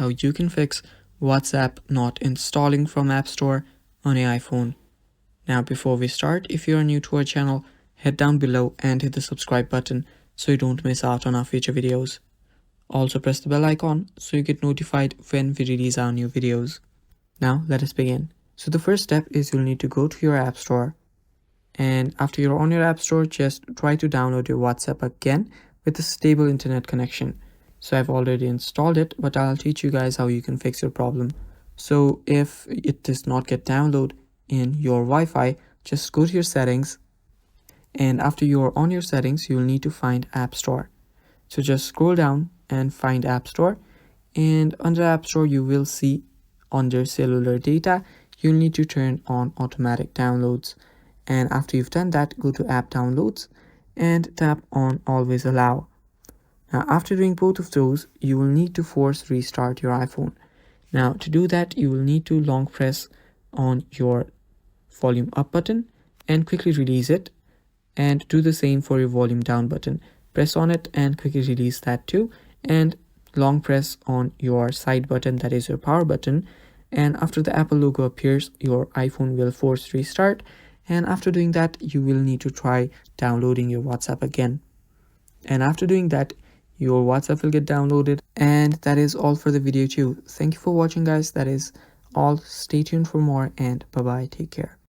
how you can fix WhatsApp not installing from App Store on your iPhone. Now before we start, if you are new to our channel, head down below and hit the subscribe button so you don't miss out on our future videos. Also press the bell icon so you get notified when we release our new videos. Now let us begin. So the first step is you'll need to go to your App Store, and after you're on your App Store, just try to download your WhatsApp again with a stable internet connection. So I've already installed it, but I'll teach you guys how you can fix your problem. So if it does not get download in your Wi-Fi, just go to your settings, and after you're on your settings, you'll need to find App Store. So just scroll down and find App Store, and under App Store you will see under cellular data you'll need to turn on automatic downloads, and after you've done that, go to app downloads and tap on always allow. Now after doing both of those, you will need to force restart your iPhone. Now to do that, you will need to long press on your volume up button and quickly release it, and do the same for your volume down button. Press on it and quickly release that too, and long press on your side button, that is your power button, and after the Apple logo appears, your iPhone will force restart. And after doing that, you will need to try downloading your WhatsApp again, and after doing that, your WhatsApp will get downloaded. And that is all for the video too. Thank you for watching, guys. That is all. Stay tuned for more, and bye bye. Take care.